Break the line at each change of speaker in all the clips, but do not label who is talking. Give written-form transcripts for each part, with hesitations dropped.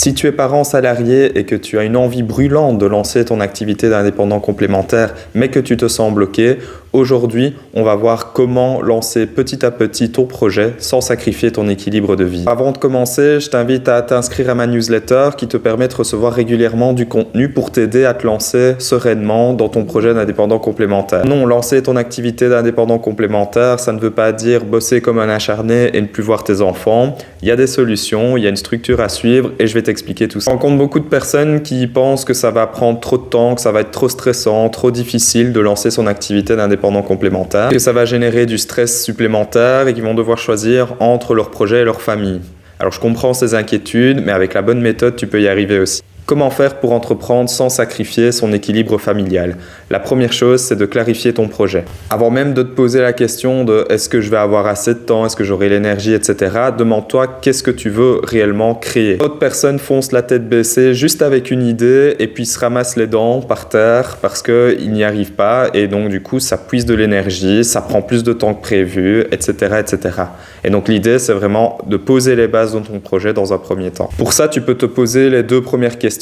Si tu es parent salarié et que tu as une envie brûlante de lancer ton activité d'indépendant complémentaire, mais que tu te sens bloqué, aujourd'hui, on va voir comment lancer petit à petit ton projet sans sacrifier ton équilibre de vie. Avant de commencer, je t'invite à t'inscrire à ma newsletter qui te permet de recevoir régulièrement du contenu pour t'aider à te lancer sereinement dans ton projet d'indépendant complémentaire. Non, lancer ton activité d'indépendant complémentaire, ça ne veut pas dire bosser comme un acharné et ne plus voir tes enfants. Il y a des solutions, il y a une structure à suivre et je vais t'expliquer tout ça. Je rencontre beaucoup de personnes qui pensent que ça va prendre trop de temps, que ça va être trop stressant, trop difficile de lancer son activité d'indépendant complémentaire, que ça va générer du stress supplémentaire et qu'ils vont devoir choisir entre leur projet et leur famille. Alors je comprends ces inquiétudes, mais avec la bonne méthode, tu peux y arriver aussi. Comment faire pour entreprendre sans sacrifier son équilibre familial? La première chose, c'est de clarifier ton projet. Avant même de te poser la question de est-ce que je vais avoir assez de temps, est-ce que j'aurai l'énergie, etc., demande-toi qu'est-ce que tu veux réellement créer. D'autres personnes foncent la tête baissée juste avec une idée et puis se ramassent les dents par terre parce qu'ils n'y arrivent pas et donc du coup ça puise de l'énergie, ça prend plus de temps que prévu, etc., etc. Et donc l'idée, c'est vraiment de poser les bases de ton projet dans un premier temps. Pour ça, tu peux te poser les deux premières questions.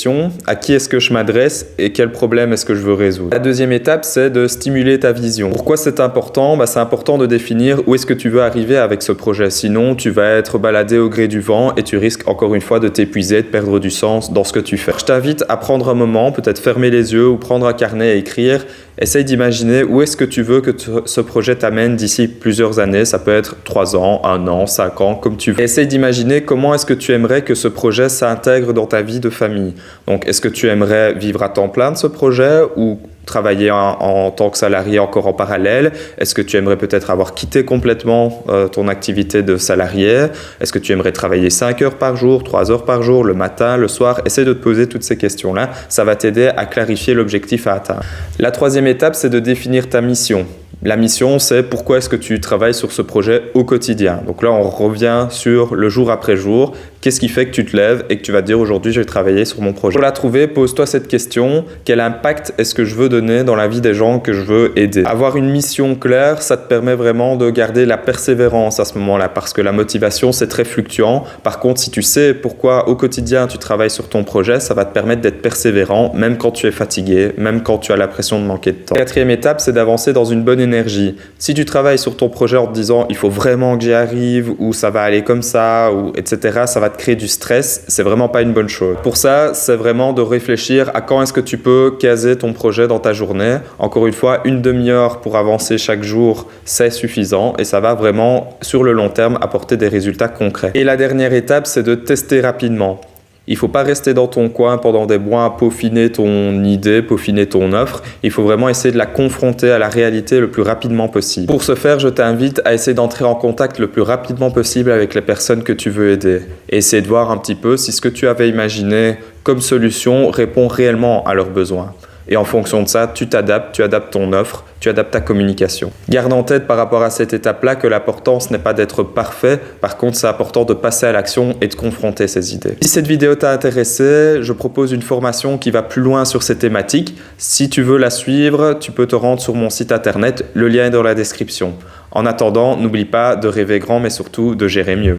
À qui est-ce que je m'adresse et quel problème est-ce que je veux résoudre? La deuxième étape, c'est de stimuler ta vision. Pourquoi c'est important? C'est important de définir où est-ce que tu veux arriver avec ce projet. Sinon, tu vas être baladé au gré du vent et tu risques encore une fois de t'épuiser, de perdre du sens dans ce que tu fais. Je t'invite à prendre un moment, peut-être fermer les yeux ou prendre un carnet et écrire. Essaye d'imaginer où est-ce que tu veux que ce projet t'amène d'ici plusieurs années. Ça peut être 3 ans, 1 an, 5 ans, comme tu veux. Essaye d'imaginer comment est-ce que tu aimerais que ce projet s'intègre dans ta vie de famille. Donc, est-ce que tu aimerais vivre à temps plein de ce projet ou travailler en tant que salarié encore en parallèle? Est-ce que tu aimerais peut-être avoir quitté complètement ton activité de salarié? Est-ce que tu aimerais travailler 5 heures par jour, 3 heures par jour, le matin, le soir? Essaye de te poser toutes ces questions-là. Ça va t'aider à clarifier l'objectif à atteindre. La troisième étape, c'est de définir ta mission. La mission, c'est pourquoi est-ce que tu travailles sur ce projet au quotidien. Donc là, on revient sur le jour après jour. Qu'est-ce qui fait que tu te lèves et que tu vas te dire aujourd'hui, je vais travailler sur mon projet? Pour la trouver, pose-toi cette question. Quel impact est-ce que je veux donner dans la vie des gens que je veux aider? Avoir une mission claire, ça te permet vraiment de garder la persévérance à ce moment-là parce que la motivation, c'est très fluctuant. Par contre, si tu sais pourquoi au quotidien tu travailles sur ton projet, ça va te permettre d'être persévérant même quand tu es fatigué, même quand tu as l'impression de manquer de temps. La quatrième étape, c'est d'avancer dans une bonne énergie. Si tu travailles sur ton projet en te disant il faut vraiment que j'y arrive ou ça va aller comme ça ou etc., ça va te créer du stress, c'est vraiment pas une bonne chose. Pour ça, c'est vraiment de réfléchir à quand est-ce que tu peux caser ton projet dans ta journée. Encore une fois, une demi-heure pour avancer chaque jour, c'est suffisant et ça va vraiment sur le long terme apporter des résultats concrets. Et la dernière étape, c'est de tester rapidement. Il ne faut pas rester dans ton coin pendant des mois à peaufiner ton idée, peaufiner ton offre. Il faut vraiment essayer de la confronter à la réalité le plus rapidement possible. Pour ce faire, je t'invite à essayer d'entrer en contact le plus rapidement possible avec les personnes que tu veux aider. Et essayer de voir un petit peu si ce que tu avais imaginé comme solution répond réellement à leurs besoins. Et en fonction de ça, tu adaptes ton offre, tu adaptes ta communication. Garde en tête par rapport à cette étape-là que l'important, ce n'est pas d'être parfait. Par contre, c'est important de passer à l'action et de confronter ces idées. Si cette vidéo t'a intéressé, je propose une formation qui va plus loin sur ces thématiques. Si tu veux la suivre, tu peux te rendre sur mon site internet. Le lien est dans la description. En attendant, n'oublie pas de rêver grand, mais surtout de gérer mieux.